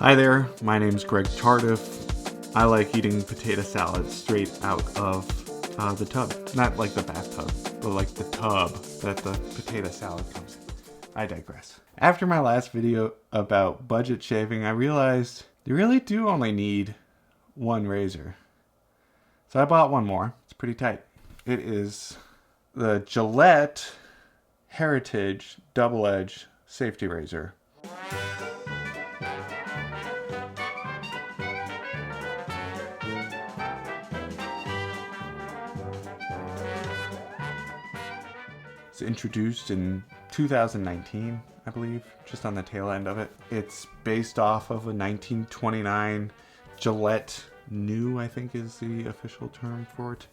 Hi there, my name's Greg Tardiff. I like eating potato salad straight out of the tub. Not like the bathtub, but like the tub that the potato salad comes in. I digress. After my last video about budget shaving, I realized you really do only need one razor. So I bought one more. It's pretty tight. It is the Gillette Heritage double-edge safety razor. It's introduced in 2019, I believe, just on the tail end of it. It's based off of a 1929 Gillette New, I think is the official term for it.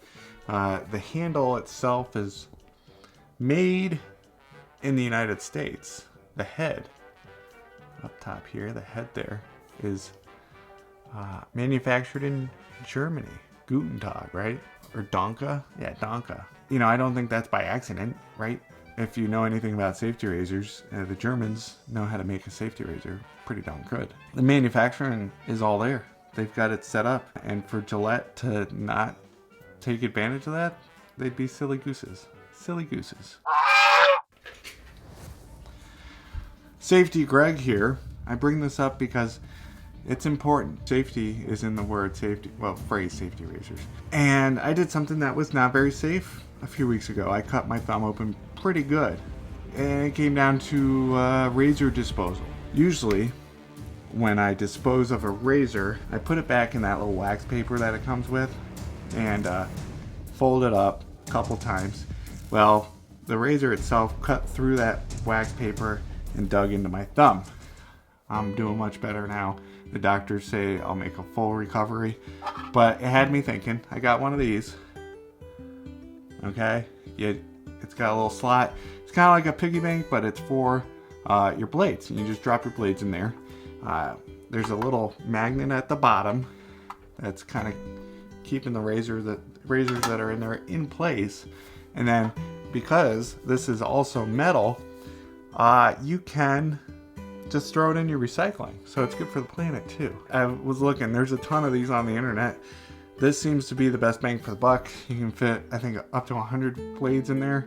The handle itself is made in the United States. The head up top here, the head there, is manufactured in Germany. Guten Tag, right? Or Danke? Yeah, Danke. You know, I don't think that's by accident, right? If you know anything about safety razors, the Germans know how to make a safety razor pretty darn good. The manufacturing is all there. They've got it set up. And for Gillette to not take advantage of that, they'd be silly gooses. Silly gooses. Safety Greg here. I bring this up because it's important. Safety is in the word safety, well, phrase safety razors. And I did something that was not very safe a few weeks ago. I cut my thumb open pretty good. And it came down to razor disposal. Usually, when I dispose of a razor, I put it back in that little wax paper that it comes with and fold it up a couple times. Well, the razor itself cut through that wax paper and dug into my thumb. I'm doing much better now. The doctors say I'll make a full recovery, but it had me thinking. I got one of these. Okay, it's got a little slot. It's kind of like a piggy bank, but it's for your blades. And you just drop your blades in there. There's a little magnet at the bottom that's kind of keeping the razors that are in there in place. And then because this is also metal, you can just throw it in your recycling. So it's good for the planet too. I was looking, there's a ton of these on the internet. This seems to be the best bang for the buck. You can fit, I think, up to 100 blades in there,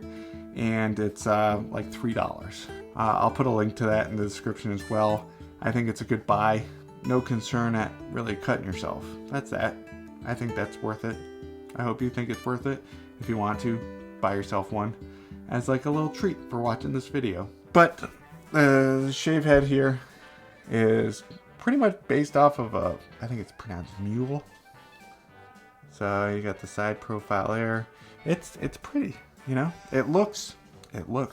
and it's like $3. I'll put a link to that in the description as well. I think it's a good buy. No concern at really cutting yourself. That's that. I think that's worth it. I hope you think it's worth it. If you want to, buy yourself one as like a little treat for watching this video. But the shave head here is pretty much based off of a, I think it's pronounced mule. So you got the side profile there. It's pretty, you know. It looks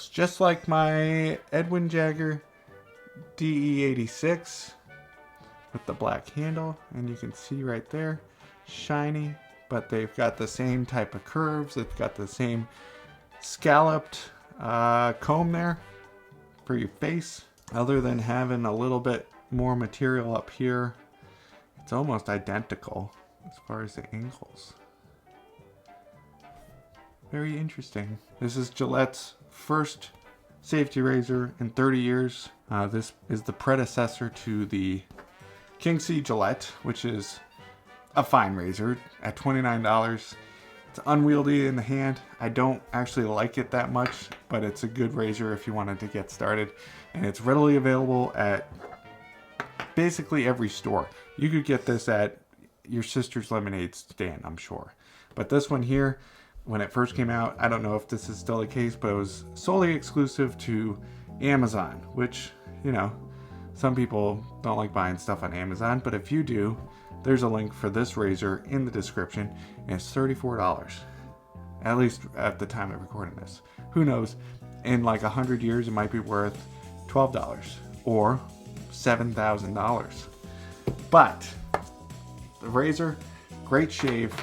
just like my Edwin Jagger DE86 with the black handle, and you can see right there, shiny, but they've got the same type of curves. They've got the same scalloped comb there for your face. Other than having a little bit more material up here, it's almost identical as far as the angles. Very interesting. This is Gillette's first safety razor in 30 years. This is the predecessor to the King C Gillette, which is a fine razor at $29. It's unwieldy in the hand. I don't actually like it that much, but it's a good razor if you wanted to get started. And it's readily available at basically every store. You could get this at your sister's lemonade stand, I'm sure. But this one here, when it first came out, I don't know if this is still the case, but it was solely exclusive to Amazon, which, you know, some people don't like buying stuff on Amazon, but if you do, there's a link for this razor in the description, and it's $34. At least at the time of recording this. Who knows? In like 100 years, it might be worth $12 or $7,000. But the razor, great shave.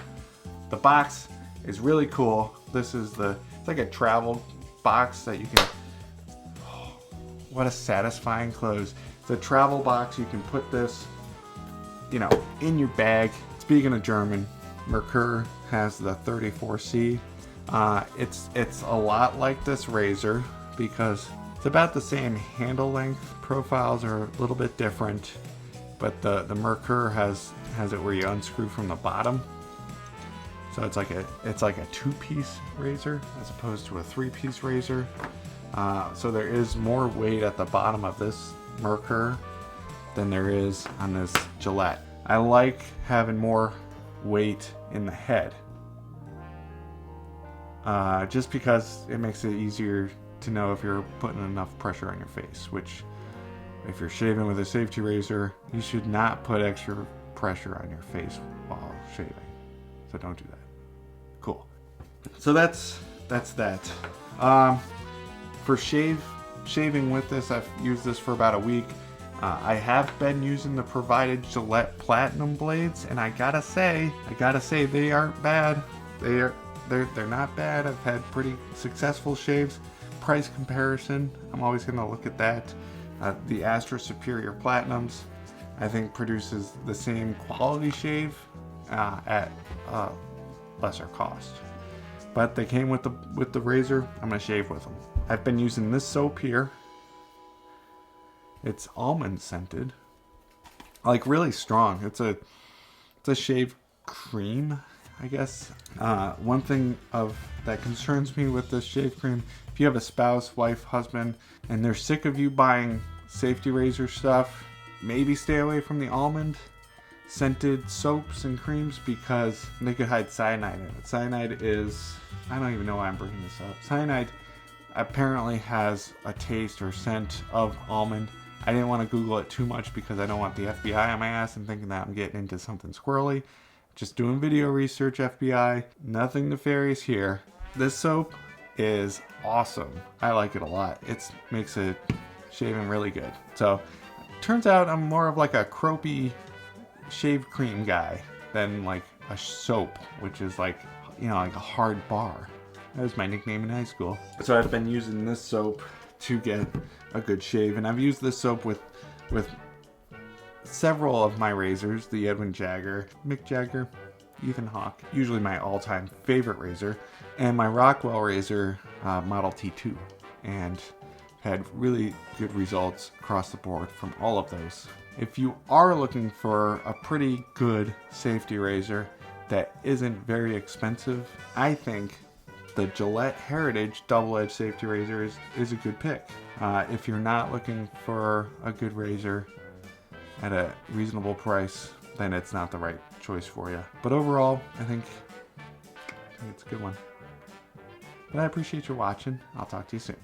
The box is really cool. This is it's like a travel box that you can, oh, what a satisfying close. It's a travel box. You can put this, you know, in your bag. Speaking of German, Merkur has the 34C. It's a lot like this razor because it's about the same handle length. Profiles are a little bit different. but the Merkur has it where you unscrew from the bottom. So it's like a 2-piece razor as opposed to a 3-piece razor. So there is more weight at the bottom of this Merkur than there is on this Gillette. I like having more weight in the head, just because it makes it easier to know if you're putting enough pressure on your face, which if you're shaving with a safety razor, you should not put extra pressure on your face while shaving. So don't do that. Cool. So that's that. For shaving with this, I've used this for about a week. I have been using the provided Gillette Platinum blades, and I gotta say they aren't bad. They're not bad. I've had pretty successful shaves. Price comparison, I'm always gonna look at that. The Astra Superior Platinums, I think, produces the same quality shave at lesser cost. But they came with the razor. I'm gonna shave with them. I've been using this soap here. It's almond scented, like really strong. It's a shave cream, I guess. One thing that concerns me with this shave cream, if you have a spouse, wife, husband, and they're sick of you buying safety razor stuff, maybe stay away from the almond scented soaps and creams because they could hide cyanide in it. Cyanide is, I don't even know why I'm bringing this up. Cyanide apparently has a taste or scent of almond. I didn't want to Google it too much because I don't want the FBI on my ass and thinking that I'm getting into something squirrely. Just doing video research, FBI. Nothing nefarious here. This soap is awesome. I like it a lot. It makes it shaving really good. So, turns out I'm more of like a croapy shave cream guy than like a soap, which is like, you know, like a hard bar. That was my nickname in high school. So I've been using this soap to get a good shave, and I've used this soap with several of my razors, the Edwin Jagger, Mick Jagger, Ethan Hawke, usually my all-time favorite razor, and my Rockwell razor, Model T2, and had really good results across the board from all of those. If you are looking for a pretty good safety razor that isn't very expensive, I think the Gillette Heritage double-edged safety razor is a good pick. If you're not looking for a good razor at a reasonable price, then it's not the right choice for you. But overall, I think it's a good one. But I appreciate you watching. I'll talk to you soon.